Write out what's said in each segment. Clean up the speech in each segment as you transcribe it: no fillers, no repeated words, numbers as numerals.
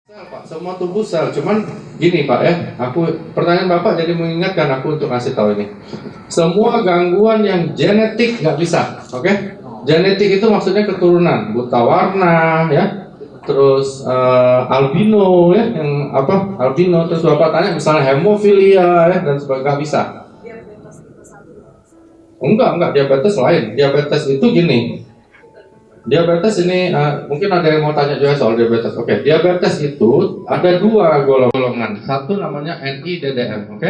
Sel, Pak, semua tubuh sel. Cuman gini Pak ya, pertanyaan Bapak jadi mengingatkan aku untuk ngasih tahu ini. Semua gangguan yang genetik nggak bisa, oke? Genetik itu maksudnya keturunan, buta warna ya, terus albino ya, yang apa? Albino. Terus Bapak tanya misalnya hemofilia ya dan sebagainya, nggak bisa. Enggak, diabetes lain. Diabetes itu gini. Diabetes ini mungkin ada yang mau tanya juga soal diabetes. Oke, diabetes itu ada dua golongan. Satu namanya NIDDM, oke?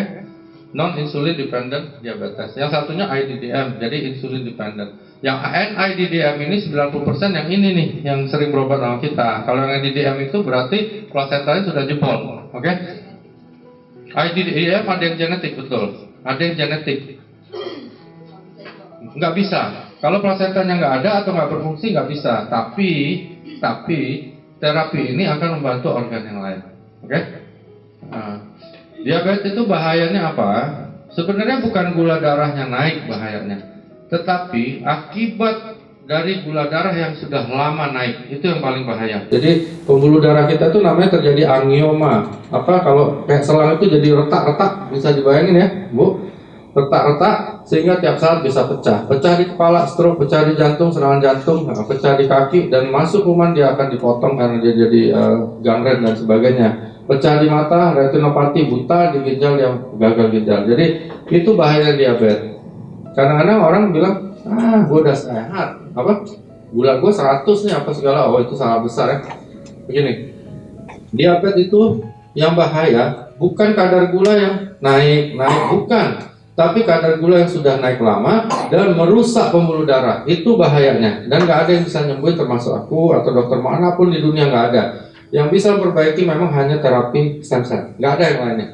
Non insulin dependent diabetes. Yang satunya IDDM, jadi insulin dependent. Yang NIDDM ini 90% yang ini nih, yang sering berobat sama kita. Kalau yang NIDDM itu berarti plasentanya sudah jebol, oke? IDDM ada yang genetik, betul. Ada yang genetik. Nggak bisa. Kalau plasentanya nggak ada atau nggak berfungsi nggak bisa. Tapi terapi ini akan membantu organ yang lain. Oke? Nah, diabetes itu bahayanya apa? Sebenarnya bukan gula darahnya naik bahayanya, tetapi akibat dari gula darah yang sudah lama naik itu yang paling bahaya. Jadi pembuluh darah kita tuh namanya terjadi angioma. Apa kalau kayak selang itu jadi retak-retak, bisa dibayangin ya, Bu? Retak-retak sehingga tiap saat bisa pecah di kepala, stroke, pecah di jantung, serangan jantung, pecah di kaki, dan masuk kuman dia akan dipotong karena dia jadi gangren dan sebagainya. Pecah di mata, retinopati, buta, di ginjal yang gagal ginjal. Jadi itu bahaya diabetes. Kadang-kadang orang bilang, gue udah sehat, apa gula gue 100 nih, apa segala. Oh, itu salah besar ya. Begini, diabetes itu yang bahaya bukan kadar gula yang naik, bukan. Tapi kadar gula yang sudah naik lama dan merusak pembuluh darah, itu bahayanya. Dan nggak ada yang bisa nyembuhin, termasuk aku atau dokter manapun di dunia, nggak ada. Yang bisa memperbaiki memang hanya terapi stem cell, nggak ada yang lainnya.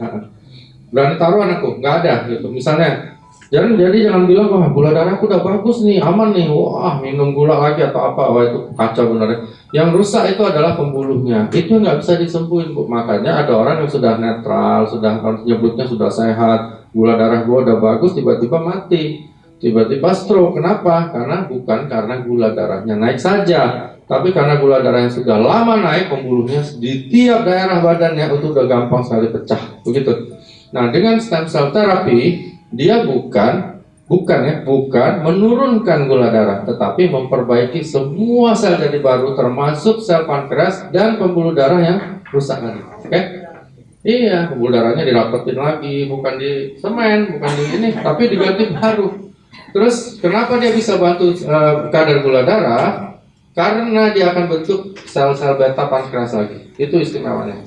Berani taruh anakku, nggak ada gitu. Misalnya, jangan bilang, wah gula darahku udah bagus nih, aman nih, wah minum gula lagi atau apa, wah itu kacau benar. Yang rusak itu adalah pembuluhnya, itu nggak bisa disembuhin, Bu. Makanya ada orang yang sudah netral, sudah nyebutnya sudah sehat, gula darah gua udah bagus, tiba-tiba mati, tiba-tiba stroke. Kenapa? Bukan karena gula darahnya naik saja, tapi karena gula darah yang sudah lama naik, pembuluhnya di tiap daerah badannya itu udah gampang sekali pecah, begitu. Nah, dengan stem cell terapi, dia bukan menurunkan gula darah, tetapi memperbaiki semua sel jadi baru, termasuk sel pankreas dan pembuluh darah yang rusak tadi. Oke? Iya, pembuluh darahnya dirapetin lagi, bukan di semen, bukan di ini, tapi diganti baru. Terus kenapa dia bisa bantu kadar gula darah? Karena dia akan bentuk sel-sel beta pankreas lagi. Itu istimewanya.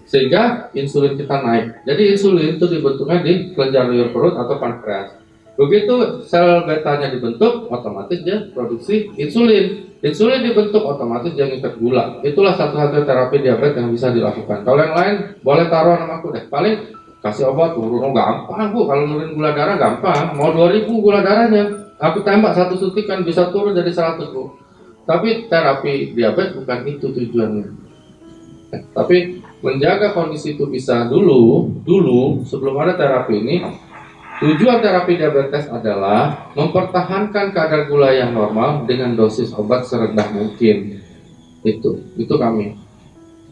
Sehingga insulin kita naik. Jadi insulin itu dibentuknya di kelenjar liur perut atau pankreas. Begitu sel betanya dibentuk, otomatis dia produksi insulin. Insulin dibentuk, otomatis dia ngikat gula. Itulah satu-satunya terapi diabetes yang bisa dilakukan. Kalau yang lain, boleh taruh nama aku deh. Paling kasih obat turun, gampang Bu. Kalau nurunin gula darah gampang. Mau 2000 gula darahnya, aku tembak satu suntikan bisa turun jadi 100 Bu. Tapi terapi diabetes bukan itu tujuannya. Tapi menjaga kondisi itu bisa dulu sebelum ada terapi ini. Tujuan terapi diabetes adalah mempertahankan kadar gula yang normal dengan dosis obat serendah mungkin. Itu kami.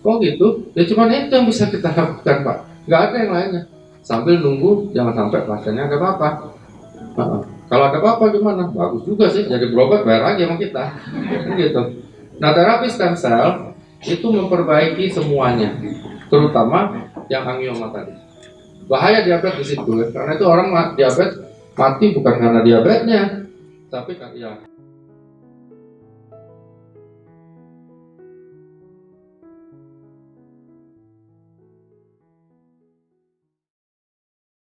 Kok gitu? Ya cuma itu yang bisa kita lakukan, Pak. Nggak ada yang lainnya. Sambil nunggu jangan sampai pasiennya ada apa-apa. Kalau ada apa-apa gimana? Bagus juga sih, jadi berobat bayar lagi sama kita. Gitu. Nah, terapi stem cell itu memperbaiki semuanya, terutama yang angioma tadi. Bahaya diabetes di situ, karena itu orang diabetes mati bukan karena diabetesnya, tapi karena